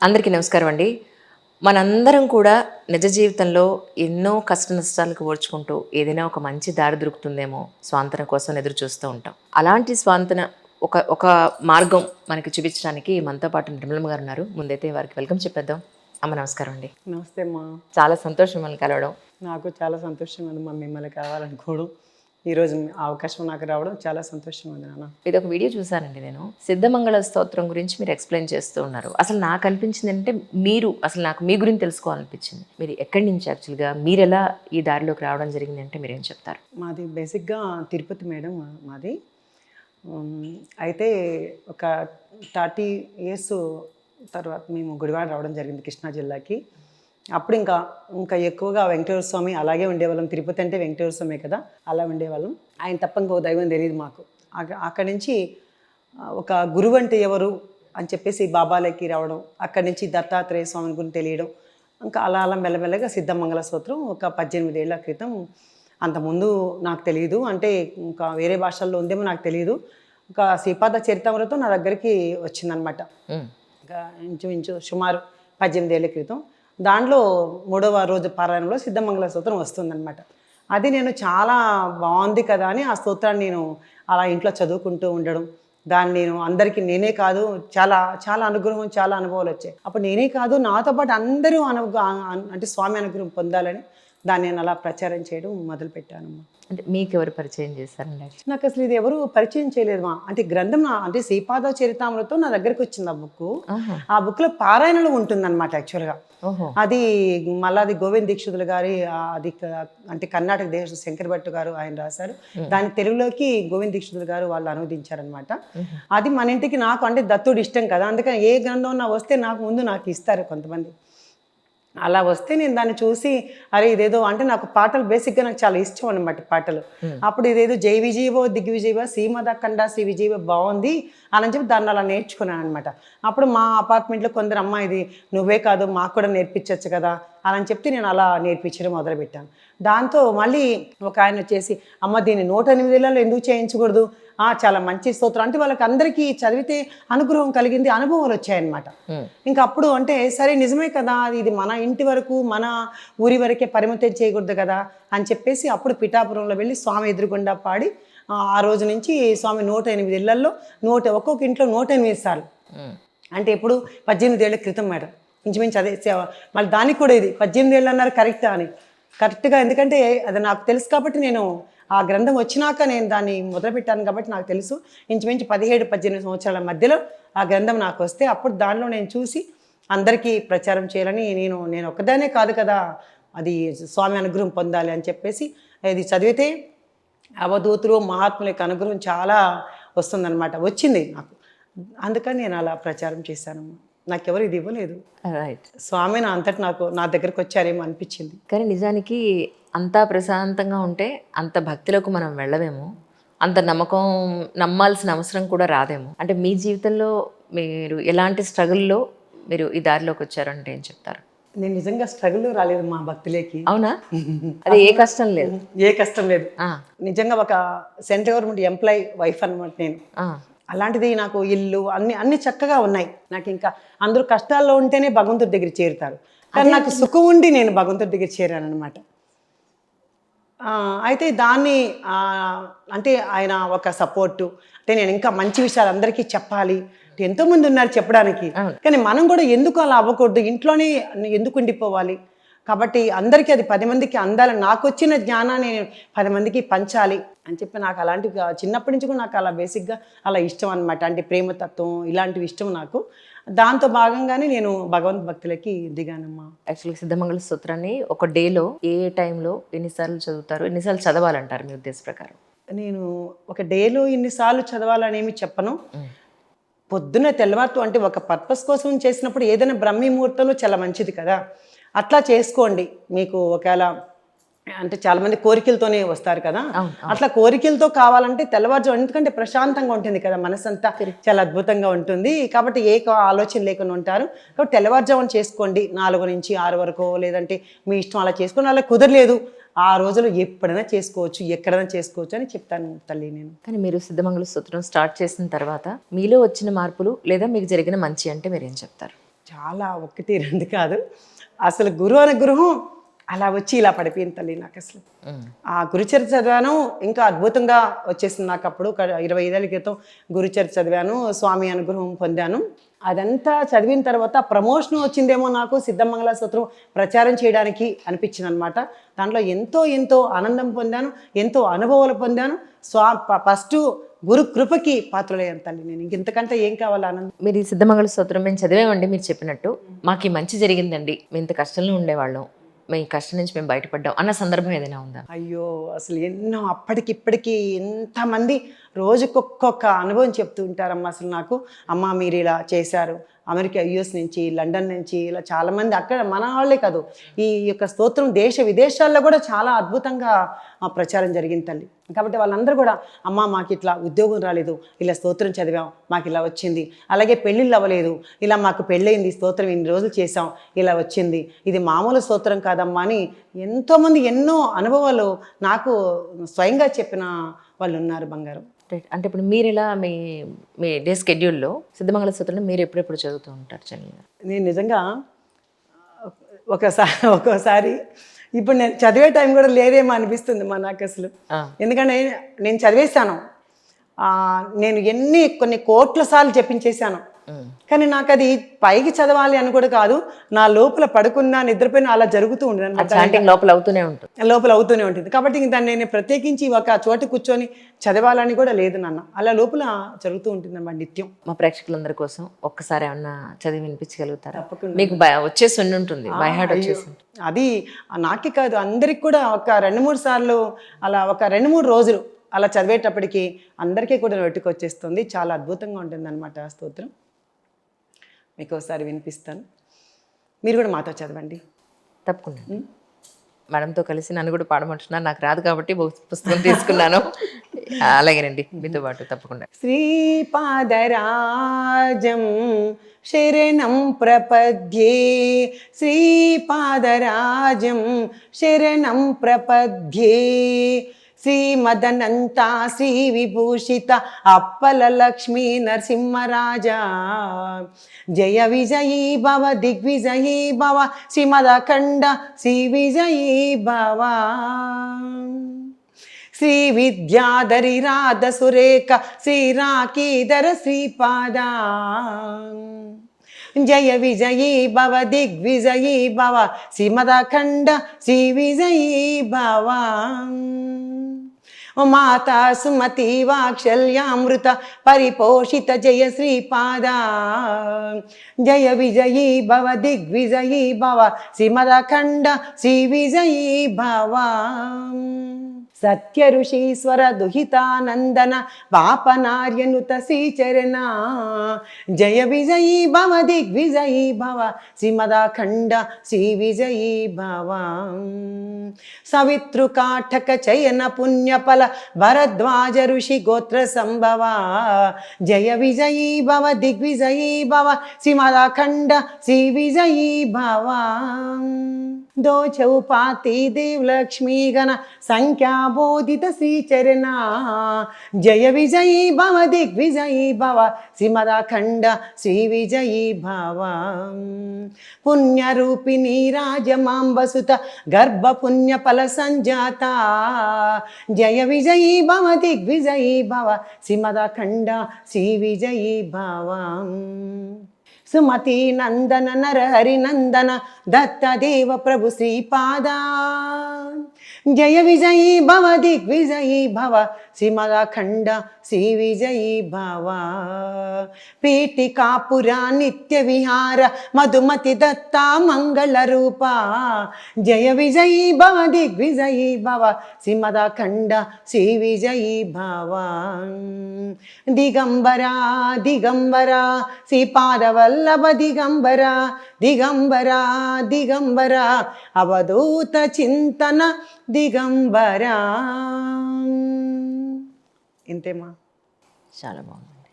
అందరికీ నమస్కారం అండి. మనందరం కూడా నిజ జీవితంలో ఎన్నో కష్ట నష్టాలకు ఓర్చుకుంటూ ఏదైనా ఒక మంచి దారి దొరుకుతుందేమో స్వాంతన కోసం ఎదురు చూస్తూ ఉంటాం. అలాంటి స్వాంతన ఒక ఒక మార్గం మనకి చూపించడానికి మనతో పాటు నిర్మలమ్మ గారు ఉన్నారు. ముందైతే వారికి వెల్కమ్ చెప్పేద్దాం. అమ్మ నమస్కారం అండి. నమస్తే అమ్మా. చాలా సంతోషం మిమ్మల్ని కలవడం. నాకు చాలా సంతోషంగా ఉంది మా మిమ్మల్ని కావాలనుకోవడం. ఈరోజు అవకాశం నాకు రావడం చాలా సంతోషంగా ఉంది నాన్న. ఇది ఒక వీడియో చూసానండి నేను. సిద్ధమంగళ స్తోత్రం గురించి మీరు ఎక్స్ప్లెయిన్ చేస్తూ ఉన్నారు. అసలు నాకు అనిపించింది అంటే నాకు మీ గురించి తెలుసుకోవాలనిపించింది. మీరు ఎక్కడి నుంచి యాక్చువల్గా మీరు ఎలా ఈ దారిలోకి రావడం జరిగింది అంటే మీరేం చెప్తారు? మాది బేసిక్గా తిరుపతి మేడం మాది. అయితే ఒక 30 ఇయర్స్ తర్వాత మేము గుడివాడ రావడం జరిగింది కృష్ణా జిల్లాకి. అప్పుడు ఇంకా ఎక్కువగా వెంకటేశ్వర స్వామి అలాగే ఉండేవాళ్ళం. తిరుపతి అంటే వెంకటేశ్వర స్వామి కదా, అలా ఉండేవాళ్ళం. ఆయన తప్ప ఇంకో దైవం తెలియదు మాకు. అక్కడి నుంచి ఒక గురువు అంటే ఎవరు అని చెప్పేసి బాబాలకి రావడం, అక్కడి నుంచి దత్తాత్రేయ స్వామి గురించి తెలియడం, ఇంకా అలా అలా మెల్లమెల్లగా సిద్ధమంగళ స్తోత్రం ఒక 18 ఏళ్ల క్రితం. అంతకుముందు నాకు తెలియదు, అంటే ఇంకా వేరే భాషల్లో ఉందేమో నాకు తెలియదు. ఇంకా శ్రీపాద చరితామృతం నా దగ్గరికి వచ్చిందనమాట. ఇంకా ఇంచుమించు సుమారు 18 ఏళ్ల క్రితం. దాంట్లో 3వ రోజు పారాయణంలో సిద్ధమంగళ స్తోత్రం వస్తుందన్నమాట. అది నేను చాలా బాగుంది కదా అని ఆ స్తోత్రాన్ని నేను అలా ఇంట్లో చదువుకుంటూ ఉండడం, దాన్ని నేను అందరికీ నేనే కాదు చాలా చాలా అనుగ్రహం, చాలా అనుభవాలు వచ్చాయి. అప్పుడు నేనే కాదు నాతో పాటు అందరూ అంటే స్వామి అనుగ్రహం పొందాలని దాన్ని నేను అలా ప్రచారం చేయడం మొదలుపెట్టానమ్మా. అంటే మీకు ఎవరు పరిచయం చేశారండి? నాకు అసలు ఇది ఎవరు పరిచయం చేయలేదమ్మా. అంటే గ్రంథం అంటే శ్రీపాద చరితామృతం నా దగ్గరికి వచ్చింది ఆ బుక్. ఆ బుక్లో పారాయణలో ఉంటుందన్నమాట యాక్చువల్గా. అది మళ్ళీ గోవింద్ దీక్షితులు గారి అది అంటే కర్ణాటక దేశ శంకర్ భట్ గారు ఆయన రాశారు. దాని తెలుగులోకి గోవింద్ దీక్షితులు గారు వాళ్ళు అనువదించారనమాట. అది మన ఇంటికి నాకు అంటే దత్తుడు ఇష్టం కదా, అందుకని ఏ గ్రంథం నా వస్తే నాకు ఇస్తారు కొంతమంది. అలా వస్తే నేను దాన్ని చూసి అరే ఇదేదో అంటే నాకు పాటలు బేసిక్గా నాకు చాలా ఇష్టం అనమాట పాటలు. అప్పుడు ఇదేదో జై విజయవో దిగ్విజయవో శ్రీమదఖండ శ్రీ విజయవో బాగుంది అని చెప్పి దాన్ని అలా నేర్చుకున్నాను అనమాట. అప్పుడు మా అపార్ట్మెంట్లో కొందరు అమ్మ ఇది నువ్వే కాదు మాకు కూడా నేర్పించవచ్చు కదా అని చెప్తే నేను అలా నేర్పించడం మొదలుపెట్టాను. దాంతో మళ్ళీ ఒక ఆయన వచ్చేసి అమ్మ దీన్ని 108 ఏళ్ళలో ఎందుకు చేయించకూడదు, చాలా మంచి స్తోత్రం అంటే వాళ్ళకి అందరికీ చదివితే అనుగ్రహం కలిగింది, అనుభవాలు వచ్చాయన్నమాట. ఇంకా అప్పుడు అంటే సరే నిజమే కదా, ఇది మన ఇంటి వరకు మన ఊరి వరకే పరిమితం చేయకూడదు కదా అని చెప్పేసి అప్పుడు పిఠాపురంలో వెళ్ళి స్వామి ఎదురుగుండా పాడి ఆ రోజు నుంచి స్వామి 108 ఏళ్లలో ఒక్కొక్క ఇంట్లో 108 సార్లు. అంటే ఇప్పుడు 18 ఏళ్ల క్రితం మేడం, ఇంచుమించు అదే సేవ. మళ్ళీ దానికి కూడా ఇది 18 ఏళ్ళు అన్నారు కరెక్ట్గా, ఎందుకంటే అది నాకు తెలుసు కాబట్టి నేను ఆ గ్రంథం వచ్చినాక నేను దాన్ని మొదలుపెట్టాను కాబట్టి నాకు తెలుసు. ఇంచుమించు 17-18 సంవత్సరాల మధ్యలో ఆ గ్రంథం నాకు వస్తే అప్పుడు దానిలో నేను చూసి అందరికీ ప్రచారం చేయాలని నేను ఒక్కదానే కాదు కదా, అది స్వామి అనుగ్రహం పొందాలి అని చెప్పేసి ఇది చదివితే అవధూతులు మహాత్ముల యొక్క అనుగ్రహం చాలా వస్తుందన్నమాట. వచ్చింది నాకు, అందుకని నేను అలా ప్రచారం చేశానమ్మా. నాకెవరు ఇది ఇవ్వలేదు, రైట్, స్వామి నా దగ్గరకు వచ్చారేమో అనిపించింది. కానీ నిజానికి అంతా ప్రశాంతంగా ఉంటే అంత భక్తిలోకి మనం వెళ్ళవేమో, అంత నమ్మాల్సిన అవసరం కూడా రాదేమో. అంటే మీ జీవితంలో మీరు ఎలాంటి స్ట్రగుల్లో మీరు ఈ దారిలోకి వచ్చారంటే ఏం చెప్తారు? నేను నిజంగా స్ట్రగుల్ రాలేదు మా భక్తులకి. అవునా? అదే ఏ కష్టం లేదు, ఏ కష్టం లేదు. నిజంగా ఒక సెంట్రల్ గవర్నమెంట్ ఎంప్లాయీ వైఫ్ అనమాట నేను. అలాంటిది నాకు ఇల్లు అన్ని చక్కగా ఉన్నాయి. నాకు ఇంకా అందరూ కష్టాల్లో ఉంటేనే భగవంతుడి దగ్గర చేరుతారు, కానీ నాకు సుఖం ఉండి నేను భగవంతుడి దగ్గర చేరాను అనమాట. అయితే దాన్ని అంటే ఆయన ఒక సపోర్టు, అంటే నేను ఇంకా మంచి విషయాలు అందరికీ చెప్పాలి, ఎంతోమంది ఉన్నారు చెప్పడానికి, కానీ మనం కూడా ఎందుకు అలా అవ్వకూడదు, ఇంట్లోనే ఎందుకు ఉండిపోవాలి, కాబట్టి అందరికీ అది 10 మందికి అందాలని, నాకు వచ్చిన జ్ఞానాన్ని 10 మందికి పంచాలి అని చెప్పి నాకు అలాంటి చిన్నప్పటి నుంచి కూడా నాకు అలా బేసిక్గా అలా ఇష్టం అనమాట. అంటే ప్రేమతత్వం ఇలాంటివి ఇష్టం నాకు. దాంతో భాగంగానే నేను భగవంత్ భక్తులకి దిగానమ్మా. యాక్చువల్లీ సిద్ధమంగళ స్తోత్రాన్ని ఒక డేలో ఏ టైంలో ఎన్నిసార్లు చదువుతారు, ఎన్నిసార్లు చదవాలంటారు మీ ఉద్దేశ ప్రకారం? నేను ఒక డేలో ఇన్నిసార్లు చదవాలనేమి చెప్పను. పొద్దున్న తెల్లవారుతూ అంటే ఒక పర్పస్ కోసం చేసినప్పుడు ఏదైనా బ్రహ్మీ ముహూర్తంలో చాలా మంచిది కదా, అట్లా చేసుకోండి. మీకు ఒకవేళ అంటే చాలా మంది కోరికలతోనే వస్తారు కదా, అట్లా కోరికలతో కావాలంటే తెల్లవారుజాము, ఎందుకంటే ప్రశాంతంగా ఉంటుంది కదా, మనసంతా చాలా అద్భుతంగా ఉంటుంది కాబట్టి ఏ ఆలోచన లేకుండా ఉంటారు. కాబట్టి తెల్లవారుజామున చేసుకోండి 4 నుంచి 6 వరకు, లేదంటే మీ ఇష్టం అలా చేసుకోండి. అలా కుదరలేదు ఆ రోజులు ఎప్పుడైనా చేసుకోవచ్చు, ఎక్కడైనా చేసుకోవచ్చు అని చెప్తాను తల్లి నేను. కానీ మీరు సిద్ధమంగళ స్తోత్రం స్టార్ట్ చేసిన తర్వాత మీలో వచ్చిన మార్పులు లేదా మీకు జరిగిన మంచి అంటే మీరు ఏం చెప్తారు? చాలా ఒకటి రెండు కాదు, అసలు గురువు అనుగ్రహం అలా వచ్చి ఇలా పడిపోయింది తల్లి నాకు అసలు. ఆ గురుచరిత్ర చదివాను, ఇంకా అద్భుతంగా వచ్చేసింది నాకు. అప్పుడు ఒక 25 ఏళ్ళ క్రితం గురుచరిత్ర చదివాను, స్వామి అనుగ్రహం పొందాను. అదంతా చదివిన తర్వాత ప్రమోషన్ వచ్చిందేమో నాకు సిద్ధమంగళ స్తోత్రం ప్రచారం చేయడానికి అనిపించింది అనమాట. దాంట్లో ఎంతో ఎంతో ఆనందం పొందాను, ఎంతో అనుభవాలు పొందాను. ఫస్ట్ గురు కృపకి పాత్రలయ్యాను తల్లి నేను. ఇంతకంటే ఏం కావాలి ఆనందం. మీరు ఈ సిద్ధమంగళ స్తోత్రం మేము చదివామండి, మీరు చెప్పినట్టు మాకు ఈ మంచి జరిగిందండి, మేము ఇంత కష్టంలో ఉండేవాళ్ళం, మేము ఈ కష్టం నుంచి మేము బయటపడ్డాం అన్న సందర్భం ఏదైనా ఉందా? అయ్యో అసలు ఎన్నో, అప్పటికిప్పటికీ ఎంతమంది రోజుకొక్కొక్క అనుభవం చెప్తూ ఉంటారమ్మా. అసలు నాకు, అమ్మ మీరు ఇలా చేశారు, అమెరికా యుఎస్ నుంచి లండన్ నుంచి ఇలా చాలామంది, అక్కడ మన వాళ్ళే కాదు, ఈ యొక్క స్తోత్రం దేశ విదేశాల్లో కూడా చాలా అద్భుతంగా ప్రచారం జరిగింది తల్లి. కాబట్టి వాళ్ళందరూ కూడా, అమ్మ మాకు ఇట్లా ఉద్యోగం రాలేదు, ఇలా స్తోత్రం చదివాం మాకు ఇలా వచ్చింది, అలాగే పెళ్ళిళ్ళు అవ్వలేదు, ఇలా మాకు పెళ్ళయింది, స్తోత్రం ఇన్ని రోజులు చేసాం ఇలా వచ్చింది, ఇది మామూలు స్తోత్రం కాదమ్మా అని ఎంతోమంది ఎన్నో అనుభవాలు నాకు స్వయంగా చెప్పిన వాళ్ళు ఉన్నారు బంగారం. అంటే ఇప్పుడు మీరు ఇలా మీ మీ డే స్కెడ్యూల్లో సిద్ధమంగళ స్తోత్రం మీరు ఎప్పుడెప్పుడు చదువుతూ ఉంటారు జనరల్గా? నేను నిజంగా ఒక్కోసారి ఇప్పుడు నేను చదివే టైం కూడా లేదేమో అనిపిస్తుంది మా నాకు అసలు. ఎందుకంటే నేను చదివేశాను, నేను కొన్ని కోట్ల సార్లు చెప్పించేశాను. కానీ నాకు అది పైకి చదవాలి అని కూడా కాదు, నా లోపల పడుకున్నా నిద్రపోయినా అలా జరుగుతూ ఉంటుంది, లోపల అవుతూనే ఉంటుంది. కాబట్టి దాన్ని నేను ప్రత్యేకించి ఒక చోట కూర్చొని చదవాలని కూడా లేదు నాన్న, అలా లోపల జరుగుతూ ఉంటుంది అన్నమాట నిత్యం. మా ప్రేక్షకులందరి కోసం ఒక్కసారి ఏమన్నా చదివి వినిపించగలుగుతారా? తప్పకుండా. మీకు వచ్చేసి ఉంటుంది, బై హార్ట్ వచ్చేసి. అది నాకే కాదు అందరికి కూడా ఒక 2-3 సార్లు అలా ఒక 2-3 రోజులు అలా చదివేటప్పటికి అందరికీ కూడా నోటికి వచ్చేస్తుంది. చాలా అద్భుతంగా ఉంటుంది అనమాట ఆ స్తోత్రం. మీకు ఒకసారి వినిపిస్తాను, మీరు కూడా మాతో చదవండి. తప్పకుండా మేడంతో కలిసి నన్ను కూడా పాడమంటున్నాను, నాకు రాదు కాబట్టి పుస్తకం తీసుకున్నాను. అలాగేనండి, మీతో పాటు తప్పకుండా. శ్రీపాదరాజం శరణం ప్రపద్యే, శ్రీపాదరాజం శరణం ప్రపద్యే, శ్రీమదనంత శ్రీ విభూషిత అప్పల లక్ష్మీ నరసింహరాజా, జయ విజయీ భవ దిగ్విజయీ భవ, శ్రీమదఖండ శ్రీ విజయీ భవ, శ్రీ విద్యాధరి రాధ సురేఖ శ్రీరాకీధర శ్రీపాద, జయ విజయీ భవ దిగ్విజయీ భవ, శ్రీమదఖండ శ్రీ విజయీ భవ, మాతా సుమతి వాత్సల్యామృత పరిపోషిత జయ శ్రీపాద, జయ విజయీ భవ దిగ్విజయీ భవ, శ్రీమదఖండ శ్రీ విజయీ భవ, సత్య ఋషీశ్వర దుహితానందన పాపనార్యనుత శ్రీచరణ, జయ విజయీ భవ దిగ్విజయీ భవ, శ్రీమదఖండ శ్రీ విజయీ భవ, సవితృకాఠక చయన పుణ్యఫల భరద్వాజ ఋషి గోత్ర సంభవ, జయ విజయీ భవ దిగ్విజయీ భవ, శ్రీమదఖండ శ్రీ విజయీ భవ, దో చౌపాతి దేవ్ లక్ష్మీ గణ సంఖ్యాబోధిత శ్రీచరణ, జయ విజయీ భవ దిగ్విజయీ భవ, శ్రీమదఖండ శ్రీ విజయీ భవ, పుణ్యరూపిణీ రాజమాంబసుత గర్భ పుణ్య ఫల సంజాత, జయ విజయీ భవ దిగ్విజయీ భవ, శ్రీమదఖండ శ్రీ విజయీ భవ, సుమతి నందన నర హరి నందన దత్త దేవ ప్రభు శ్రీపాద, జయ విజయీ భవ దిగ్విజయీ భవ, శ్రీమదఖండ శ్రీ విజయీ భవ, పీఠికాపురా నిత్య విహార మధుమతి దత్త మంగళ రూప, జయ విజయీ భవ దిగ్విజయీ భవ, శ్రీమదఖండ శ్రీ విజయీ భవ, దిగంబరా దిగంబరా శ్రీపాదవల్లభ దిగంబరా, దిగంబరా దిగంబరా అవధూత చింతన దిగంబరా. ఇంతేమా? చాలా బాగుందండి.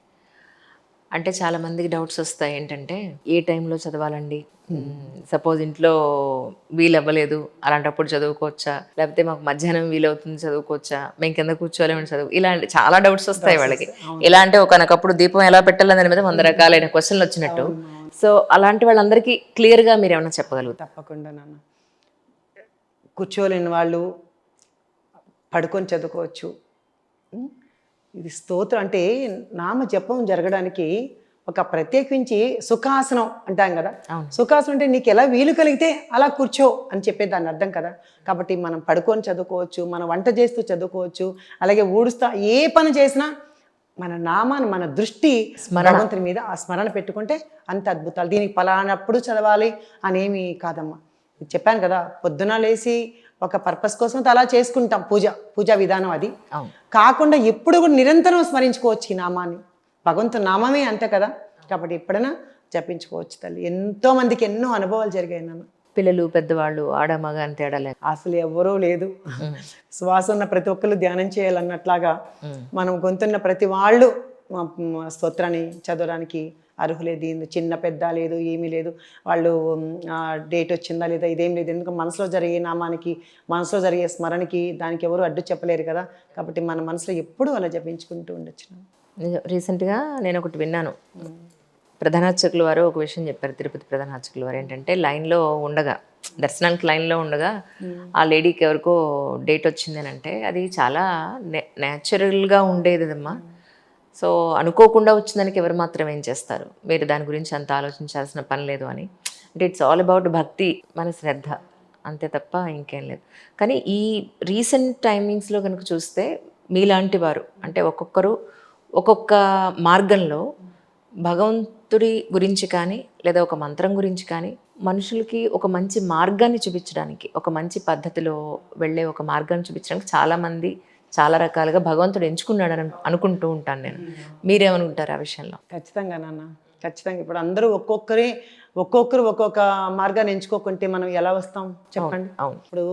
అంటే చాలా మందికి డౌట్స్ వస్తాయి ఏంటంటే, ఏ టైంలో చదవాలండి, సపోజ్ ఇంట్లో వీలు అవ్వలేదు అలాంటప్పుడు చదువుకోవచ్చా, లేకపోతే మాకు మధ్యాహ్నం వీలవుతుంది చదువుకోవచ్చా, మేము కింద కూర్చోలేమని చదువు, ఇలాంటి చాలా డౌట్స్ వస్తాయి వాళ్ళకి. ఎలా అంటే ఒకనకప్పుడు దీపం ఎలా పెట్టాలని దాని మీద 100 రకాలైన క్వశ్చన్లు వచ్చినట్టు సో అలాంటి వాళ్ళందరికీ క్లియర్గా మీరు ఏమైనా చెప్పగలుగుతారు? తప్పకుండా నాన్న. కూర్చోలేని వాళ్ళు పడుకొని చదువుకోవచ్చు. ఉం? ఇది స్తోత్రం అంటే నామ జపం జరగడానికి ఒక ప్రత్యేకించి సుఖాసనం అంటాం కదా. సుఖాసనం అంటే నీకు ఎలా వీలు కలిగితే అలా కూర్చో అని చెప్పే దాని అర్థం కదా. కాబట్టి మనం పడుకొని చదువుకోవచ్చు, మనం వంట చేస్తూ చదువుకోవచ్చు, అలాగే ఊడుస్తా ఏ పని చేసినా మన నామాన్ని, మన దృష్టి భగవంతుని మీద ఆ స్మరణ పెట్టుకుంటే అంత అద్భుతాలు. దీనికి పలానప్పుడు చదవాలి అనేమి కాదమ్మా. చెప్పాను కదా, పొద్దున లేచి ఒక పర్పస్ కోసం అలా చేసుకుంటాం పూజా విధానం. అది కాకుండా ఎప్పుడు కూడా నిరంతరం స్మరించుకోవచ్చు ఈ నామాన్ని. భగవంతుని నామమే అంతే కదా. కాబట్టి ఎప్పుడైనా జపించుకోవచ్చు తల్లి. ఎంతో మందికి ఎన్నో అనుభవాలు జరిగాయి నాన్న. పిల్లలు, పెద్దవాళ్ళు, ఆడ మగ అని తేడా లేదు, అసలు ఎవరూ లేదు. శ్వాస ఉన్న ప్రతి ఒక్కరు ధ్యానం చేయాలన్నట్లాగా మనం గొంతున్న ప్రతి వాళ్ళు స్తోత్రాన్ని చదవడానికి అర్హులే. దీని చిన్న పెద్ద లేదు, ఏమీ లేదు. వాళ్ళు డేట్ వచ్చిందా లేదా ఇదేం లేదు. ఎందుకంటే మనసులో జరిగే నామానికి, మనసులో జరిగే స్మరణకి దానికి ఎవరు అడ్డు చెప్పలేరు కదా. కాబట్టి మన మనసులో ఎప్పుడూ అలా జపించుకుంటూ ఉండొచ్చు. రీసెంట్గా నేను ఒకటి విన్నాను, ప్రధానార్చకుల వారు ఒక విషయం చెప్పారు. తిరుపతి ప్రధానార్చకుల వారు ఏంటంటే, లైన్లో ఉండగా, దర్శనానికి లైన్లో ఉండగా ఆ లేడీకి ఎవరికో డేట్ వచ్చింది అని అంటే, అది చాలా న్యాచురల్గా ఉండేదమ్మా. సో అనుకోకుండా వచ్చిందానికి ఎవరు మాత్రం ఏం చేస్తారు, మీరు దాని గురించి అంత ఆలోచించాల్సిన పని లేదు అని. అంటే ఇట్స్ ఆల్ అబౌట్ భక్తి, మన శ్రద్ధ, అంతే తప్ప ఇంకేం లేదు. కానీ ఈ రీసెంట్ టైమింగ్స్లో కనుక చూస్తే మీలాంటి వారు అంటే ఒక్కొక్కరు ఒక్కొక్క మార్గంలో భగవంతుడి గురించి కానీ లేదా ఒక మంత్రం గురించి కానీ మనుషులకి ఒక మంచి మార్గాన్ని చూపించడానికి, ఒక మంచి పద్ధతిలో వెళ్ళే ఒక మార్గాన్ని చూపించడానికి చాలామంది చాలా రకాలుగా భగవంతుడు ఎంచుకున్నాడని అనుకుంటూ ఉంటాను నేను. మీరేమనుకుంటారు ఆ విషయంలో? ఖచ్చితంగా నాన్న, ఖచ్చితంగా. ఇప్పుడు అందరూ ఒక్కొక్కరు ఒక్కొక్క మార్గాన్ని ఎంచుకోకుంటే మనం ఎలా వస్తాం చెప్పండి. అవును. ఇప్పుడు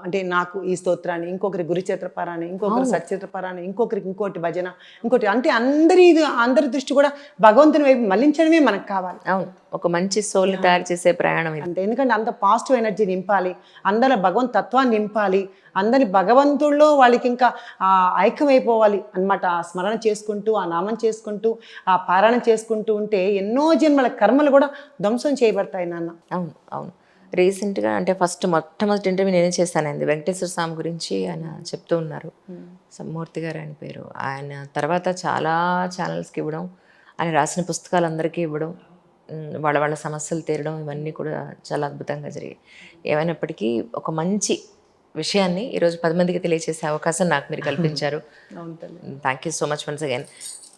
అంటే నాకు ఈ స్తోత్రాన్ని, ఇంకొకరి గురుచేత్రపారాన్ని, ఇంకొకరి సచిత్రపారాన్ని, ఇంకొకరికి ఇంకోటి భజన, ఇంకోటి, అంటే అందరి దృష్టి కూడా భగవంతుని వైపు మళ్లించడమే మనకు కావాలి. అవును, ఒక మంచి సోల్ని తయారు చేసే ప్రయాణం అంటే. ఎందుకంటే అంత పాజిటివ్ ఎనర్జీ నింపాలి, అందరి భగవంతు తత్వాన్ని నింపాలి, అందరి భగవంతుల్లో వాళ్ళకి ఇంకా ఐక్యమైపోవాలి అన్నమాట. ఆ స్మరణ చేసుకుంటూ, ఆ నామం చేసుకుంటూ, ఆ పారాయణ చేసుకుంటూ ఉంటే ఎన్నో జన్మల కర్మలు కూడా ధ్వంసం చేయబడతాయి నాన్న. అవును అవును. రీసెంట్గా అంటే మొట్టమొదటి ఇంటర్వ్యూ నేనే చేశానండి, వెంకటేశ్వర స్వామి గురించి ఆయన చెప్తూ ఉన్నారు. మూర్తి గారు ఆయన పేరు. ఆయన తర్వాత చాలా ఛానల్స్కి ఇవ్వడం, ఆయన రాసిన పుస్తకాలు అందరికీ ఇవ్వడం, వాళ్ళ సమస్యలు తీరడం, ఇవన్నీ కూడా చాలా అద్భుతంగా జరిగాయి. ఏమైనప్పటికీ ఒక మంచి విషయాన్ని ఈరోజు 10 మందికి తెలియజేసే అవకాశం నాకు మీరు కల్పించారు. Thank you so much once again.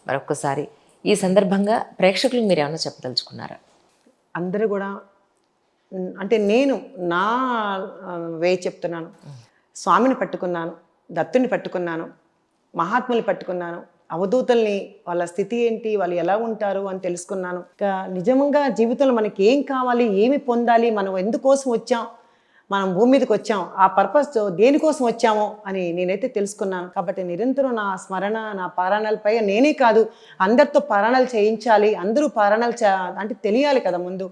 మరొక్కసారి ఈ సందర్భంగా ప్రేక్షకులకు మీరు ఏమైనా చెప్పదలుచుకున్నారా? అందరూ కూడా అంటే నేను నా చెప్తున్నాను. స్వామిని పట్టుకున్నాను, దత్తుని పట్టుకున్నాను, మహాత్ముని పట్టుకున్నాను, అవధూతల్ని, వాళ్ళ స్థితి ఏంటి, వాళ్ళు ఎలా ఉంటారు అని తెలుసుకున్నాను. నిజంగా జీవితంలో మనకి ఏం కావాలి, ఏమి పొందాలి, మనం ఎందుకోసం వచ్చాం, మనం భూమి మీదకి వచ్చాం, ఆ పర్పస్ దేనికోసం వచ్చామో అని నేనైతే తెలుసుకున్నాను. కాబట్టి నిరంతరం నా స్మరణ, నా పారాయణాలపై నేనే కాదు అందరితో పారాయణాలు చేయించాలి. అందరూ పారాయణాలు అంటే తెలియాలి కదా ముందు.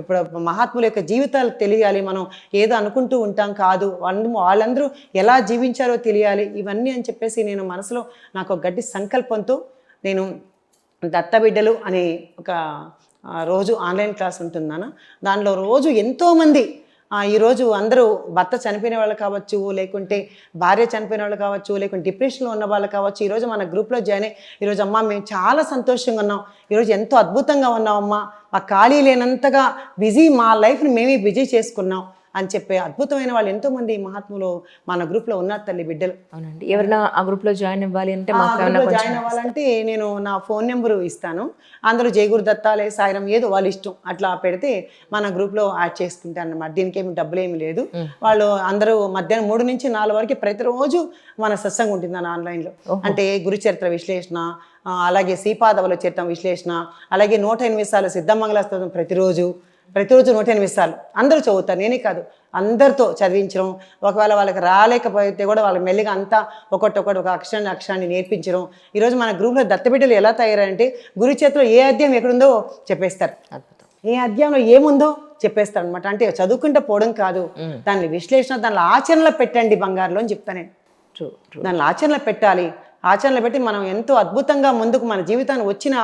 ఇప్పుడు మహాత్ముల యొక్క జీవితాలు తెలియాలి. మనం ఏదో అనుకుంటూ ఉంటాం కాదు, వాళ్ళందరూ ఎలా జీవించారో తెలియాలి. ఇవన్నీ అని చెప్పేసి నేను మనసులో నాకు ఒక గట్టి సంకల్పంతో నేను దత్తబిడ్డలు అనే ఒక రోజు ఆన్లైన్ క్లాస్ ఉంటుందన్న. దానిలో రోజు ఎంతోమంది ఈరోజు అందరూ భర్త చనిపోయిన వాళ్ళు కావచ్చు, లేకుంటే భార్య చనిపోయిన వాళ్ళు కావచ్చు, లేకుంటే డిప్రెషన్లో ఉన్న వాళ్ళు కావచ్చు, ఈరోజు మన గ్రూప్లో జాయిన్ అయ్యి ఈరోజు అమ్మ మేము చాలా సంతోషంగా ఉన్నాం, ఈరోజు ఎంతో అద్భుతంగా ఉన్నాం అమ్మ, మా ఖాళీ లేనంతగా బిజీ, మా లైఫ్ని మేమే బిజీ చేసుకున్నాం అని చెప్పే అద్భుతమైన వాళ్ళు ఎంతోమంది మహాత్ములు మన గ్రూప్లో ఉన్నారు తల్లి బిడ్డలు. అవునండి. ఎవరైనా ఆ గ్రూప్లో జాయిన్ అవ్వాలి అంటే, జాయిన్ అవ్వాలంటే నేను నా ఫోన్ నెంబరు ఇస్తాను. అందులో జయగురు దత్తాలే సాయిరం ఏదో వాళ్ళ ఇష్టం అట్లా పెడితే మన గ్రూప్లో యాడ్ చేసుకుంటాను అన్నమాట. దీనికి ఏమి డబ్బులు ఏమి లేదు. వాళ్ళు అందరూ మధ్యాహ్నం 3 నుంచి 4 వరకు ప్రతిరోజు మన సత్సంగం ఉంటుంది అన్న ఆన్లైన్లో. అంటే గురుచరిత్ర విశ్లేషణ, అలాగే శ్రీపాదవల చరిత్ర విశ్లేషణ, అలాగే 108 సార్లు సిద్ధమంగళ స్తోత్రం ప్రతిరోజు 108 సార్లు అందరూ చదువుతారు, నేనే కాదు అందరితో చదివించడం. ఒకవేళ వాళ్ళకి రాలేకపోతే కూడా వాళ్ళకి మెల్లిగా అంతా ఒక అక్షరాన్ని నేర్పించడం. ఈరోజు మన గ్రూప్లో దత్తబిడ్డలు ఎలా తయారంటే గురు చేతిలో ఏ అధ్యాయం ఎక్కడుందో చెప్పేస్తారు, ఏ అధ్యాయంలో ఏముందో చెప్పేస్తారు అనమాట. అంటే చదువుకుంటే పోవడం కాదు, దాన్ని విశ్లేషణ, దానిలో ఆచరణలో పెట్టండి బంగారులో అని చెప్తాను నేను. దానిలో ఆచరణలో పెట్టాలి. ఆచరణలు పెట్టి మనం ఎంతో అద్భుతంగా ముందుకు మన జీవితాన్ని వచ్చిన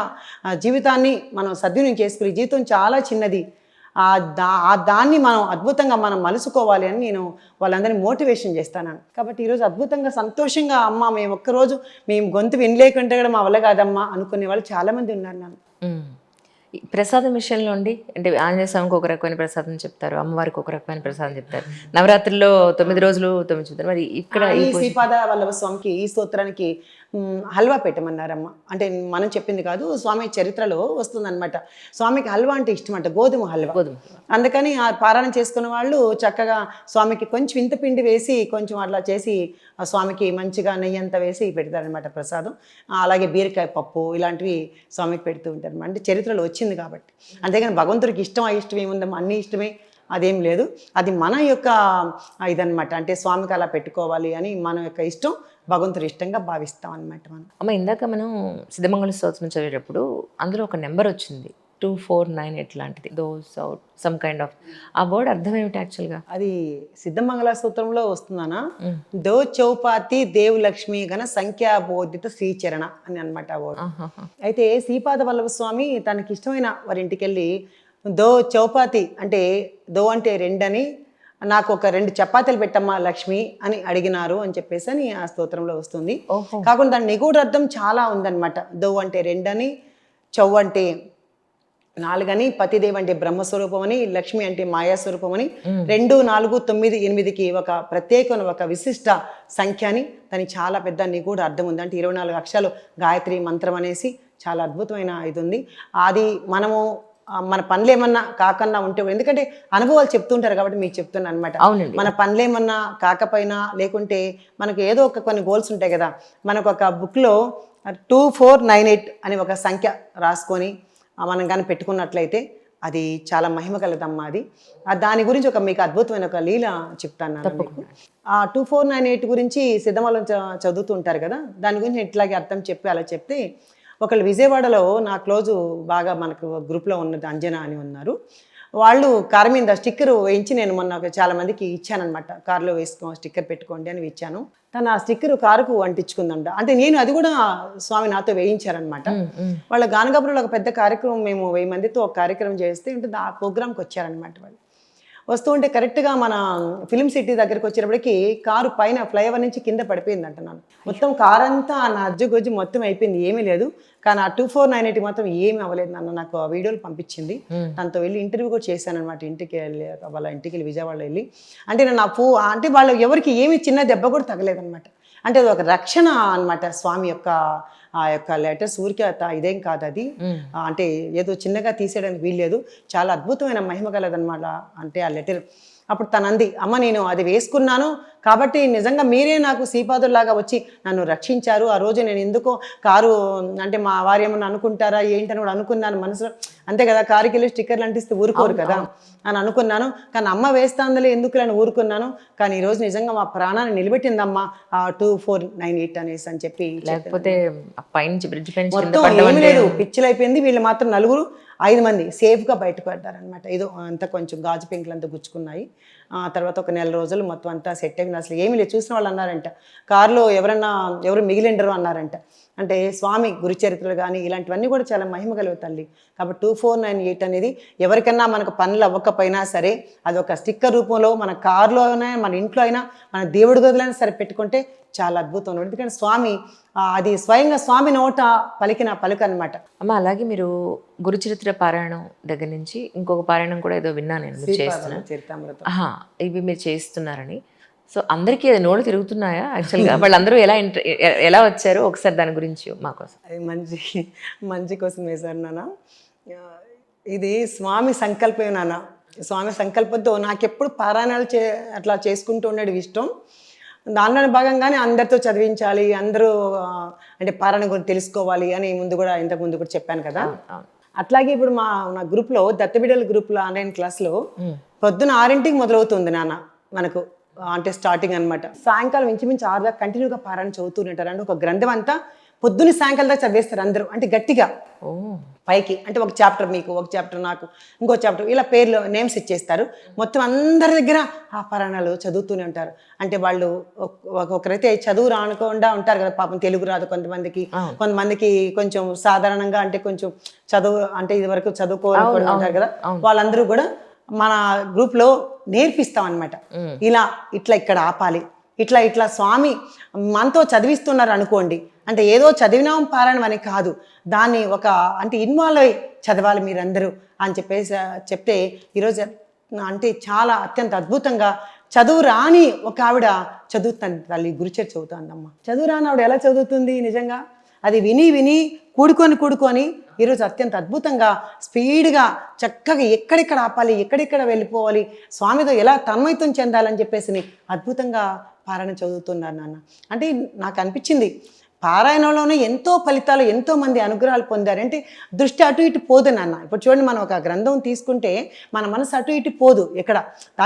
జీవితాన్ని మనం సద్వినియోగం చేసుకుని జీవితం చాలా చిన్నది, ఆ దాన్ని మనం అద్భుతంగా మనం మలుసుకోవాలి అని నేను వాళ్ళందరినీ మోటివేషన్ చేస్తాను. కాబట్టి ఈరోజు అద్భుతంగా సంతోషంగా అమ్మ మేము ఒక్కరోజు మేము గొంతు వినలేకుంటే కూడా మా వల్ల కాదమ్మా అనుకునే వాళ్ళు చాలామంది ఉన్నారు నన్ను. ఈ ప్రసాదం విషయంలో అండి, అంటే ఆంజనేయ స్వామికి ఒక రకమైన ప్రసాదం చెప్తారు, అమ్మవారికి ఒక రకమైన ప్రసాదం చెప్తారు, నవరాత్రుల్లో 9 రోజులు 9 చెప్తారు. మరి ఇక్కడ ఈ శ్రీపాద వల్లభ స్వామికి ఈ స్తోత్రానికి హల్వా పెట్టమన్నారమ్మ. అంటే మనం చెప్పింది కాదు, స్వామి చరిత్రలో వస్తుందన్నమాట. స్వామికి హల్వా అంటే ఇష్టం అంట, గోధుమ హల్వా. అందుకని ఆ పారాయణ చేసుకున్న వాళ్ళు చక్కగా స్వామికి కొంచెం ఇంత పిండి వేసి కొంచెం అట్లా చేసి ఆ స్వామికి మంచిగా నెయ్యి అంతా వేసి పెడతారనమాట ప్రసాదం. అలాగే బీరకాయ పప్పు ఇలాంటివి స్వామికి పెడుతూ ఉంటారు. అంటే చరిత్రలో వచ్చింది కాబట్టి. అంతేగాని భగవంతుడికి ఇష్టం ఇష్టం ఏముందమ్మా, అన్ని ఇష్టమే అదేం లేదు. అది మన యొక్క ఇదనమాట. అంటే స్వామికి అలా పెట్టుకోవాలి అని మన యొక్క ఇష్టం, భగవంతుడి ఇష్టంగా భావిస్తాం అనమాట మనం. అమ్మ, ఇందాక మనం సిద్ధమంగళ స్తోత్రం చదివేటప్పుడు అందులో ఒక నెంబర్ వచ్చింది 2498 లాంటిది, those out some kind of. ఆ వర్డ్ అర్థం ఏమిటి యాక్చువల్గా? అది సిద్ధమంగళ స్తోత్రంలో వస్తుందనా, దో చౌపాతి దేవు లక్ష్మి గణ సంఖ్యాబోధిత శ్రీచరణ అని అనమాట ఆ వర్డ్. అయితే శ్రీపాద వల్లభ స్వామి తనకి ఇష్టమైన వారి ఇంటికి వెళ్ళి దో చౌపాతి అంటే దో అంటే 2 అని, నాకు ఒక 2 చపాతీలు పెట్టమ్మా లక్ష్మి అని అడిగినారు అని చెప్పేసి అని ఆ స్తోత్రంలో వస్తుంది. కాకుండా దాని నిగూఢ అర్థం చాలా ఉందన్నమాట. దో అంటే 2 అని, చౌ అంటే 4 అని, పతిదేవ్ అంటే బ్రహ్మస్వరూపం అని, లక్ష్మి అంటే మాయాస్వరూపం అని, 2, 4, 9, 8కి ఒక ప్రత్యేక ఒక విశిష్ట సంఖ్య అని దానికి చాలా పెద్ద నిగూఢ అర్థం ఉంది. అంటే 24 అక్షరాలు గాయత్రి మంత్రం అనేసి చాలా అద్భుతమైన ఇది ఉంది. అది మనము మన పనులు ఏమన్నా కాకన్నా ఉంటే, ఎందుకంటే అనుభవాలు చెప్తుంటారు కాబట్టి మీకు చెప్తున్నాను అనమాట. మన పనులు ఏమన్నా కాకపోయినా లేకుంటే మనకు ఏదో ఒక కొన్ని గోల్స్ ఉంటాయి కదా. మనకు ఒక బుక్లో 2498 అని ఒక సంఖ్య రాసుకొని మనం కానీ పెట్టుకున్నట్లయితే అది చాలా మహిమ కలదమ్మా. అది దాని గురించి ఒక మీకు అద్భుతమైన ఒక లీల చెప్తాను. ఆ 2498 గురించి సిద్ధమలం చదువుతుంటారు కదా, దాని గురించి ఇట్లాగే అర్థం చెప్పి అలా చెప్తే, ఒకళ్ళు విజయవాడలో నా క్లోజు బాగా మనకు గ్రూప్లో ఉన్నది అంజనా అని ఉన్నారు. వాళ్ళు కారు మీద స్టిక్కర్ వేయించి నేను మొన్న చాలా మందికి ఇచ్చానమాట. కారులో వేసుకో స్టిక్కర్ పెట్టుకోండి అని ఇచ్చాను. తను ఆ స్టిక్కర్ కారుకు అంటించుకుందంట. అంటే నేను అది కూడా స్వామి నాతో వేయించారనమాట. వాళ్ళ గానగాపురంలో ఒక పెద్ద కార్యక్రమం, మేము 1000 మందితో ఒక కార్యక్రమం చేస్తే ఉంటుంది. ఆ ప్రోగ్రామ్కి వచ్చారనమాట. వాళ్ళు వస్తూ ఉంటే కరెక్ట్గా మన ఫిలిం సిటీ దగ్గరికి వచ్చేటప్పటికి కారు పైన ఫ్లైఓవర్ నుంచి కింద పడిపోయిందంట. నన్ను మొత్తం కారు అంతా నా అజ్జుగొజ్జు మొత్తం అయిపోయింది, ఏమీ లేదు. కానీ ఆ 2498 మాత్రం ఏమీ అవ్వలేదు. నన్ను నాకు ఆ వీడియోలు పంపించింది. తనతో వెళ్ళి ఇంటర్వ్యూ కూడా చేశాను అనమాట. ఇంటికి వెళ్ళి వాళ్ళ ఇంటికి వెళ్ళి విజయవాడలో వెళ్ళి, అంటే నేను అంటే వాళ్ళు ఎవరికి ఏమి చిన్న దెబ్బ కూడా తగలేదనమాట. అంటే అది ఒక రక్షణ అనమాట. స్వామి యొక్క ఆ యొక్క లెటర్స్ ఊరికే ఇదేం కాదు, అది అంటే ఏదో చిన్నగా తీసేయడానికి వీల్లేదు, చాలా అద్భుతమైన మహిమ కలదనమాట. అంటే ఆ లెటర్ అప్పుడు తనంది, అమ్మ నేను అది వేసుకున్నాను కాబట్టి నిజంగా మీరే నాకు శ్రీపాదుల్లాగా వచ్చి నన్ను రక్షించారు. ఆ రోజు నేను ఎందుకో కారు అంటే మా వారు ఏమన్నా అనుకుంటారా ఏంటని కూడా అనుకున్నాను మనసులో. అంతే కదా, కారుకి వెళ్ళి స్టిక్కర్లు అంటిస్తే ఊరుకోరు కదా అని అనుకున్నాను. కానీ అమ్మ వేస్తాందలే ఎందుకు అని ఊరుకున్నాను. కానీ ఈరోజు నిజంగా మా ప్రాణాన్ని నిలబెట్టిందమ్మా ఆ 2498 అనేసి అని చెప్పి. లేకపోతే మొత్తం ఏమి లేదు, పిచ్చిలైపోయింది. వీళ్ళు మాత్రం 5 మంది సేఫ్గా బయటపడ్డారనమాట. ఏదో అంతా కొంచెం గాజు పెంకులు అంతా గుచ్చుకున్నాయి. తర్వాత ఒక 1 రోజులు మొత్తం అంతా సెట్ అయింది. అసలు ఏమి లేదు, చూసిన వాళ్ళు అన్నారంట కారులో ఎవరు మిగిలిండరు అన్నారంట. అంటే స్వామి గురుచరిత్రలు కానీ ఇలాంటివన్నీ కూడా చాలా మహిమ కలుగు తల్లి. కాబట్టి 2498 అనేది ఎవరికన్నా మనకు పనులు అవ్వకపోయినా సరే అది ఒక స్టిక్కర్ రూపంలో మన కారులో అయినా మన ఇంట్లో అయినా మన దేవుడి గదులైనా సరే పెట్టుకుంటే చాలా అద్భుతం. ఎందుకంటే స్వామి అది స్వయంగా స్వామి నోట పలికిన పలుకు అనమాట. అమ్మ, అలాగే మీరు గురుచరిత్ర పారాయణం దగ్గర నుంచి ఇంకొక పారాయణం కూడా ఏదో విన్నా నేను చరితామృతం, ఇవి మీరు చేస్తున్నారని. సో అందరికీ అది నోళ్ళు తిరుగుతున్నాయా యాక్చువల్గా? వాళ్ళందరూ ఎలా వచ్చారు ఒకసారి దాని గురించి మా కోసం. అది మంచి కోసం వేశారు నాన్న. ఇది స్వామి సంకల్పం నాన్న. స్వామి సంకల్పంతో నాకెప్పుడు పారాయణాలు అట్లా చేసుకుంటూ ఉండేది ఇష్టం. దానిలో భాగంగానే అందరితో చదివించాలి, అందరూ అంటే పారాయణ గురించి తెలుసుకోవాలి అని ఇంతకు ముందు కూడా చెప్పాను కదా. అట్లాగే ఇప్పుడు నా గ్రూప్లో దత్తబిడ్డల గ్రూప్లో ఆన్లైన్ క్లాస్లో పొద్దున 6ంటికి మొదలవుతుంది నాన్న మనకు, అంటే స్టార్టింగ్ అనమాట. సాయంకాలం ఇంచుమించు 6 దాకా కంటిన్యూగా పారాయణ చదువుతూ ఉంటారు. అంటే ఒక గ్రంథం అంతా పొద్దున్న సాయంకాలం దాకా చదివేస్తారు అందరూ, అంటే గట్టిగా ఓ పైకి. అంటే ఒక చాప్టర్ మీకు, ఒక చాప్టర్ నాకు, ఇంకో చాప్టర్, ఇలా పేర్లు నేమ్స్ ఇచ్చేస్తారు. మొత్తం అందరి దగ్గర ఆ పారాయణాలు చదువుతూనే ఉంటారు. అంటే వాళ్ళు ఒకరైతే చదువు రానుకుండా ఉంటారు కదా పాపం, తెలుగు రాదు కొంతమందికి, కొంతమందికి కొంచెం సాధారణంగా అంటే కొంచెం చదువు అంటే ఇది వరకు చదువుకోవాలనుకుంటూ ఉంటారు కదా, వాళ్ళందరూ కూడా మన గ్రూప్లో నేర్పిస్తాం అనమాట. ఇలా ఇట్లా ఇక్కడ ఆపాలి, ఇట్లా ఇట్లా స్వామి మనతో చదివిస్తున్నారు అనుకోండి, అంటే ఏదో చదివినాం పారాయణం అని కాదు, దాన్ని ఒక అంటే ఇన్వాల్వ్ అయ్యి చదవాలి మీరందరూ అని చెప్పేసి చెప్తే ఈరోజు అంటే చాలా అత్యంత అద్భుతంగా చదువు రాని ఒక ఆవిడ చదువుతుంది తల్లి, గురుచరిత్ర చదువుతుందమ్మా. చదువు రాని ఆవిడ ఎలా చదువుతుంది నిజంగా, అది విని విని కూడుకొని ఈరోజు అత్యంత అద్భుతంగా స్పీడ్గా చక్కగా ఎక్కడెక్కడ ఆపాలి, ఎక్కడెక్కడ వెళ్ళిపోవాలి, స్వామితో ఎలా తన్మయత్వం చెందాలని చెప్పేసి అద్భుతంగా పారాయణ చదువుతున్నారు నాన్న. అంటే నాకు అనిపించింది పారాయణంలోనే ఎంతో ఫలితాలు, ఎంతో మంది అనుగ్రహాలు పొందారు. అంటే దృష్టి అటు ఇటు పోదు నాన్న. ఇప్పుడు చూడండి, మనం ఒక గ్రంథం తీసుకుంటే మన మనసు అటు ఇటు పోదు ఎక్కడ,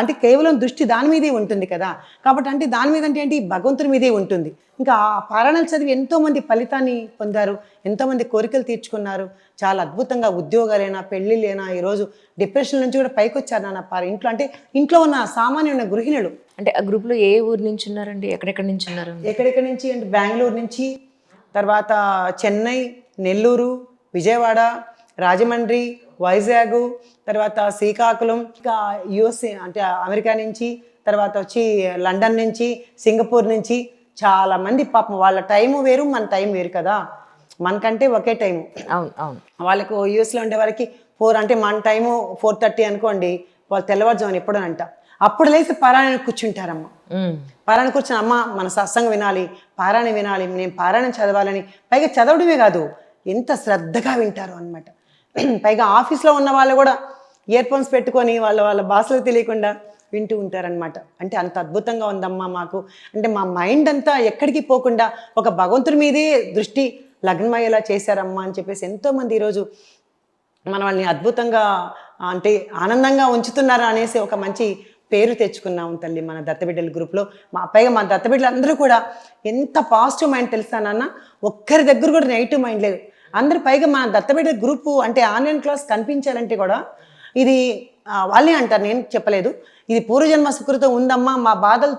అంటే కేవలం దృష్టి దాని మీదే ఉంటుంది కదా. కాబట్టి అంటే దాని మీద అంటే ఏంటి, భగవంతుని మీదే ఉంటుంది. ఇంకా ఆ పారాయణాలు చదివి ఎంతోమంది ఫలితాన్ని పొందారు, ఎంతోమంది కోరికలు తీర్చుకున్నారు. చాలా అద్భుతంగా ఉద్యోగాలైనా పెళ్ళిళ్ళైనా ఈరోజు డిప్రెషన్ నుంచి కూడా పైకి వచ్చారు నాన్న. ఇంట్లో అంటే ఇంట్లో ఉన్న సామాన్యమైన గృహిణులు. అంటే ఆ గ్రూప్లో ఏ ఊరు నుంచి ఉన్నారండి, ఎక్కడెక్కడి నుంచి ఉన్నారు? ఎక్కడెక్కడి నుంచి అంటే బెంగళూరు నుంచి, తర్వాత చెన్నై, నెల్లూరు, విజయవాడ, రాజమండ్రి, వైజాగ్, తర్వాత శ్రీకాకుళం, ఇంకా యుఎస్ఏ అంటే అమెరికా నుంచి, తర్వాత వచ్చి లండన్ నుంచి, సింగపూర్ నుంచి చాలామంది. పాపం వాళ్ళ టైము వేరు, మన టైం వేరు కదా, మనకంటే ఒకే టైము. అవును అవును. వాళ్ళకు యూఎస్లో ఉండే వారికి 4 అంటే మన టైము 4:30 అనుకోండి, వాళ్ళు తెల్లవారుజామున ఎప్పుడోనంట అప్పుడు లేచి పారాయణ కూర్చుంటారమ్మ. పారాయణ కూర్చొని అమ్మ మన సత్సంగం వినాలి, పారాయణ వినాలి, నేను పారాయణం చదవాలని, పైగా చదవడమే కాదు ఎంత శ్రద్ధగా వింటారు అనమాట. పైగా ఆఫీస్లో ఉన్న వాళ్ళు కూడా ఇయర్ ఫోన్స్ పెట్టుకొని వాళ్ళ భాషలకు తెలియకుండా వింటూ ఉంటారనమాట. అంటే అంత అద్భుతంగా ఉందమ్మా మాకు. అంటే మా మైండ్ అంతా ఎక్కడికి పోకుండా ఒక భగవంతుడి మీదే దృష్టి లగ్నమయ్యేలా చేశారమ్మా అని చెప్పేసి ఎంతోమంది ఈరోజు మన వాళ్ళని అద్భుతంగా అంటే ఆనందంగా ఉంచుతున్నారు అనేసి ఒక మంచి పేరు తెచ్చుకున్నాము తల్లి మన దత్తబిడ్డల గ్రూప్లో. పైగా మా దత్తబిడ్డలు అందరూ కూడా ఎంత పాజిటివ్ మైండ్ తెలుసా నాన్న, ఒక్కరి దగ్గర కూడా నెగిటివ్ మైండ్ లేదు అందరూ. పైగా మన దత్తబిడ్డల గ్రూపు అంటే ఆన్లైన్ క్లాస్ కనిపించాలంటే కూడా ఇది వాళ్ళే అంటారు, నేను చెప్పలేదు, ఇది పూర్వజన్మ సుకృతం ఉందమ్మా, మా బాధలు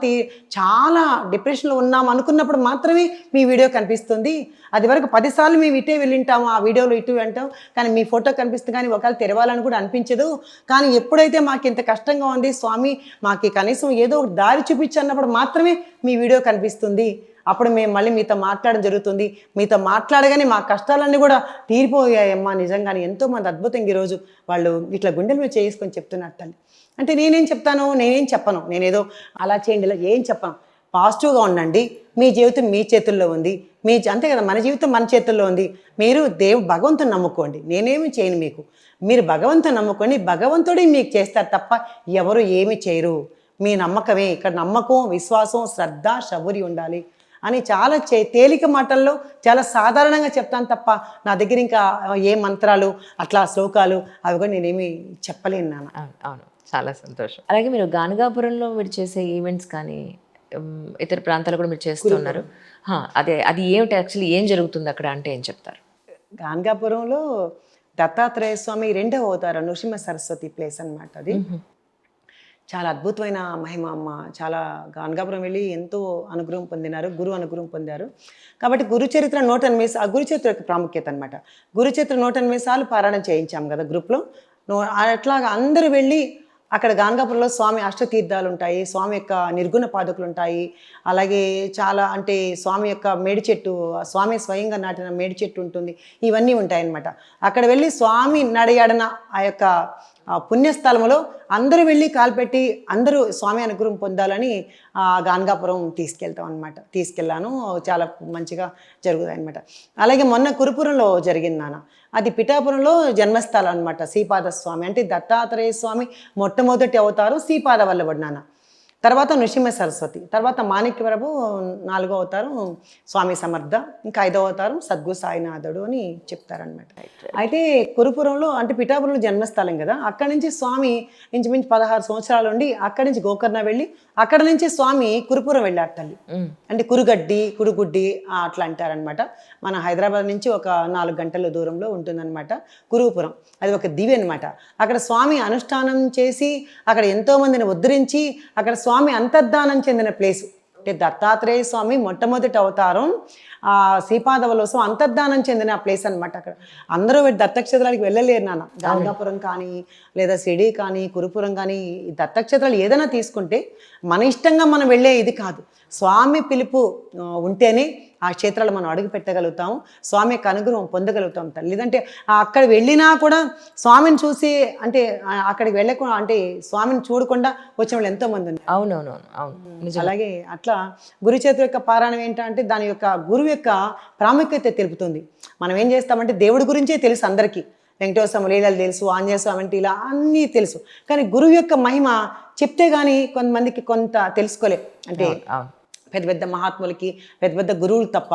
చాలా డిప్రెషన్లో ఉన్నాం అనుకున్నప్పుడు మాత్రమే మీ వీడియో కనిపిస్తుంది. అది వరకు 10 సార్లు మేము ఇటే వెళ్ళింటాము, ఆ వీడియోలో ఇటు అంటాం, కానీ మీ ఫోటో కనిపిస్తుంది, కానీ ఒకవేళ తెరవాలని కూడా అనిపించదు. కానీ ఎప్పుడైతే మాకు ఇంత కష్టంగా ఉంది స్వామి, మాకు కనీసం ఏదో ఒక దారి చూపించన్నప్పుడు మాత్రమే మీ వీడియో కనిపిస్తుంది, అప్పుడు మేము మళ్ళీ మీతో మాట్లాడడం జరుగుతుంది, మీతో మాట్లాడగానే మా కష్టాలన్నీ కూడా తీరిపోయాయమ్మా. నిజంగానే ఎంతోమంది అద్భుతంగా ఈరోజు వాళ్ళు ఇట్లా గుండెల మీద చేసుకొని చెప్తున్నారు తల్లి. అంటే నేనేం చెప్తాను, నేనేం చెప్పను, నేనేదో అలా చేయండి ఇలా ఏం చెప్పను, పాజిటివ్గా ఉండండి, మీ జీవితం మీ చేతుల్లో ఉంది, అంతే కదా, మన జీవితం మన చేతుల్లో ఉంది. మీరు భగవంతుని నమ్ముకోండి, నేనేమి చేయను మీకు, మీరు భగవంతుని నమ్ముకోండి, భగవంతుడే మీకు చేస్తారు తప్ప ఎవరు ఏమి చేయరు. మీ నమ్మకమే ఇక్కడ, నమ్మకం, విశ్వాసం, శ్రద్ధ, శౌర్యం ఉండాలి అని చాలా తేలిక మాటల్లో చాలా సాధారణంగా చెప్తాను తప్ప నా దగ్గర ఇంకా ఏ మంత్రాలు అట్లా శ్లోకాలు అవి కూడా నేనేమి చెప్పలేను నాన్న. అవును, చాలా సంతోషం. అలాగే మీరు గానగాపురంలో మీరు చేసే ఈవెంట్స్ కానీ ఇతర ప్రాంతాలు కూడా మీరు చేస్తున్నారు, అది ఏమిటి, యాక్చువల్లీ ఏం జరుగుతుంది అక్కడ అంటే ఏం చెప్తారు? గానగాపురంలో దత్తాత్రేయ స్వామి 2వ అవతారం నృసింహ సరస్వతి ప్లేస్ అనమాట. అది చాలా అద్భుతమైన మహిమ అమ్మ. చాలా గానగాపురం వెళ్ళి ఎంతో అనుగ్రహం పొందినారు, గురువు అనుగ్రహం పొందారు. కాబట్టి గురుచరిత్ర 180 ఆ గురుచరిత్ర యొక్క ప్రాముఖ్యత అనమాట. గురుచరిత్ర 180 సార్లు పారాయణం చేయించాము కదా గ్రూప్లో. అట్లాగా అందరూ వెళ్ళి అక్కడ గానగాపురంలో స్వామి అష్టతీర్థాలు ఉంటాయి, స్వామి యొక్క నిర్గుణ పాదుకలు ఉంటాయి, అలాగే చాలా అంటే స్వామి యొక్క మేడి చెట్టు, స్వామి స్వయంగా నాటిన మేడి చెట్టు ఉంటుంది, ఇవన్నీ ఉంటాయన్నమాట. అక్కడ వెళ్ళి స్వామి నడయాడన ఆ యొక్క పుణ్యస్థలంలో అందరూ వెళ్ళి కాల్పెట్టి అందరూ స్వామి అనుగ్రహం పొందాలని గానగాపురం తీసుకెళ్తాం అనమాట. తీసుకెళ్ళాను, చాలా మంచిగా జరుగుతాయి అనమాట. అలాగే మొన్న కురుపురంలో జరిగింది నాన్న, అది పిఠాపురంలో జన్మస్థలం అనమాట. శ్రీపాద స్వామి అంటే దత్తాత్రేయ స్వామి మొట్టమొదటి అవతారం శ్రీపాద వల్లభుడు నాన్న. తర్వాత నృసింహ సరస్వతి, తర్వాత మాణిక్య ప్రభు 4వ అవతారం స్వామి సమర్థ, ఇంకా 5వ అవతారం సద్గురు సాయినాథుడు అని చెప్తారనమాట. అయితే కురుపురంలో అంటే పిఠాపురంలో జన్మస్థలం కదా, అక్కడి నుంచి స్వామి ఇంచుమించు 16 సంవత్సరాలు ఉండి అక్కడి నుంచి గోకర్ణ వెళ్ళి అక్కడ నుంచి స్వామి కురుపురం వెళ్ళారు తల్లి. అంటే కురుగడ్డి కురుగుడ్డి అట్లా అంటారనమాట. మన హైదరాబాద్ నుంచి ఒక 4 గంటల దూరంలో ఉంటుందన్నమాట కురుపురం. అది ఒక దివి అనమాట. అక్కడ స్వామి అనుష్ఠానం చేసి అక్కడ ఎంతో మందిని ఉద్ధరించి అక్కడ స్వామి అంతర్ధానం చెందిన ప్లేసు. అంటే దత్తాత్రేయ స్వామి మొట్టమొదటి అవతారం శ్రీపాదవలోసం అంతర్ధానం చెందిన ప్లేస్ అనమాట. అక్కడ అందరూ దత్తక్షేత్రాలకు వెళ్ళలేరు నాన్న. గాంగాపురం కానీ లేదా సిడి కానీ కురుపురం కానీ ఈ దత్తక్షేత్రాలు ఏదైనా తీసుకుంటే మన ఇష్టంగా మనం వెళ్ళే ఇది కాదు. స్వామి పిలుపు ఉంటేనే ఆ క్షేత్రాలు మనం అడుగు పెట్టగలుగుతాము, స్వామి యొక్క అనుగ్రహం పొందగలుగుతాం తల్లి. లేదంటే అక్కడ వెళ్ళినా కూడా స్వామిని చూసి అంటే అక్కడికి వెళ్ళకుండా అంటే స్వామిని చూడకుండా వచ్చిన వాళ్ళు ఎంతోమంది ఉన్నారు. అవునవునవును, అవును. అలాగే అట్లా గురుచేతుల యొక్క పారాయణం ఏంటంటే దాని యొక్క గురువు యొక్క ప్రాముఖ్యత తెలుపుతుంది. మనం ఏం చేస్తామంటే దేవుడి గురించే తెలుసు అందరికీ, వెంకటేశ్వర లీలలు తెలుసు, ఆంజనేయ స్వామి అంటే ఇలా అన్నీ తెలుసు, కానీ గురువు యొక్క మహిమ చెప్తే కానీ కొంతమందికి కొంత తెలుసుకోలే. అంటే పెద్ద పెద్ద మహాత్ములకి పెద్ద పెద్ద గురువులు తప్ప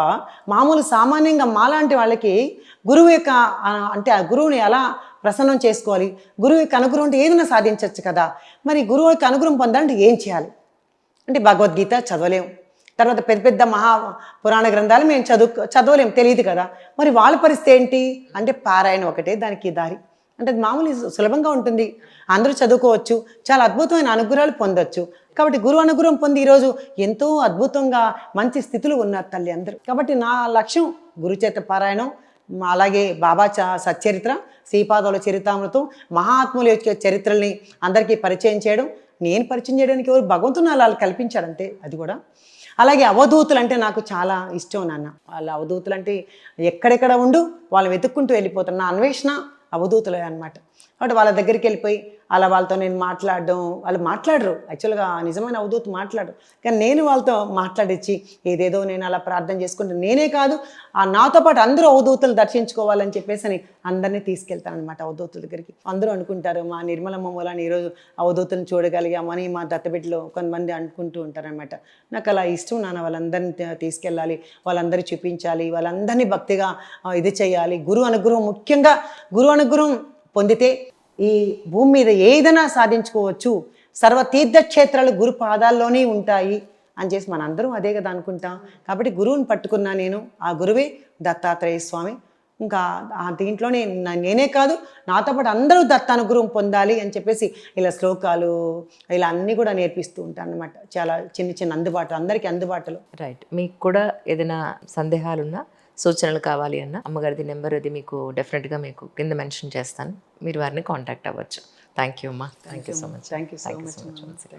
మామూలు సామాన్యంగా మాలాంటి వాళ్ళకి గురువు యొక్క అంటే ఆ గురువుని ఎలా ప్రసన్నం చేసుకోవాలి, గురువు యొక్క అనుగ్రహం అంటే ఏదైనా సాధించవచ్చు కదా. మరి గురువు యొక్క అనుగ్రహం పొందాలంటే ఏం చేయాలి అంటే భగవద్గీత చదవలేం, తర్వాత పెద్ద పెద్ద పురాణ గ్రంథాలు మేము చదవలేం, తెలియదు కదా. మరి వాళ్ళ పరిస్థితి ఏంటి అంటే పారాయణ ఒకటే దానికి దారి. అంటే అది మామూలు సులభంగా ఉంటుంది, అందరూ చదువుకోవచ్చు, చాలా అద్భుతమైన అనుగ్రహాలు పొందొచ్చు. కాబట్టి గురువు అనుగ్రహం పొంది ఈరోజు ఎంతో అద్భుతంగా మంచి స్థితిలో ఉన్నారు తల్లి అందరూ. కాబట్టి నా లక్ష్యం గురుచేత పారాయణం, అలాగే బాబా సచ్చరిత్ర, శ్రీపాదవుల చరితామృతం, మహాత్ముల యొక్క చరిత్రల్ని అందరికీ పరిచయం చేయడం. నేను పరిచయం చేయడానికి ఎవరు భగవంతుని అలా కల్పించాడంతే. అది కూడా అలాగే అవధూతులు అంటే నాకు చాలా ఇష్టం నాన్న. వాళ్ళ అవధూతులు అంటే ఎక్కడెక్కడ ఉండు వాళ్ళు వెతుక్కుంటూ వెళ్ళిపోతారు. నా అన్వేషణ అవధూతులే అనమాట. కాబట్టి వాళ్ళ దగ్గరికి వెళ్ళిపోయి అలా వాళ్ళతో నేను మాట్లాడడం, వాళ్ళు మాట్లాడరు యాక్చువల్గా నిజమైన అవధూత మాట్లాడరు, కానీ నేను వాళ్ళతో మాట్లాడించి ఏదేదో నేను అలా ప్రార్థన చేసుకుంటే నేనే కాదు నాతో పాటు అందరూ అవధూతలు దర్శించుకోవాలని చెప్పేసి అని అందరినీ తీసుకెళ్తాను అనమాట అవధూతుల దగ్గరికి. అందరూ అనుకుంటారు మా నిర్మలమ్మ మూలాన్ని ఈరోజు అవధూతను చూడగలిగామని మా దత్తబిడ్డలో కొంతమంది అనుకుంటూ ఉంటారనమాట. నాకు అలా ఇష్టం నాన్న, వాళ్ళందరినీ తీసుకెళ్ళాలి, వాళ్ళందరూ చూపించాలి, వాళ్ళందరినీ భక్తిగా ఇది చేయాలి. గురువు అనుగ్రహం, ముఖ్యంగా గురువు అనుగ్రహం పొందితే ఈ భూమి మీద ఏదైనా సాధించుకోవచ్చు. సర్వ తీర్థక్షేత్రాలు గురు పాదాల్లోనే ఉంటాయి అని చేసి మనందరం అదే కదా అనుకుంటాం. కాబట్టి గురువుని పట్టుకున్నా నేను, ఆ గురువే దత్తాత్రేయ స్వామి. ఇంకా దీంట్లోనే నేనే కాదు నాతో పాటు అందరూ దత్తానుగ్రహం పొందాలి అని చెప్పేసి ఇలా శ్లోకాలు ఇలా అన్నీ కూడా నేర్పిస్తూ ఉంటాను అనమాట. చాలా చిన్న చిన్న అందుబాటు, అందరికీ అందుబాటులో. రైట్. మీకు కూడా ఏదైనా సందేహాలున్నా సూచనలు కావాలి అన్న అమ్మగారిది నెంబర్ అది మీకు డెఫినెట్గా మీకు కింద మెన్షన్ చేస్తాను, మీరు వారిని కాంటాక్ట్ అవ్వచ్చు. థ్యాంక్ యూ అమ్మా. Thank you so much. Thank you so much.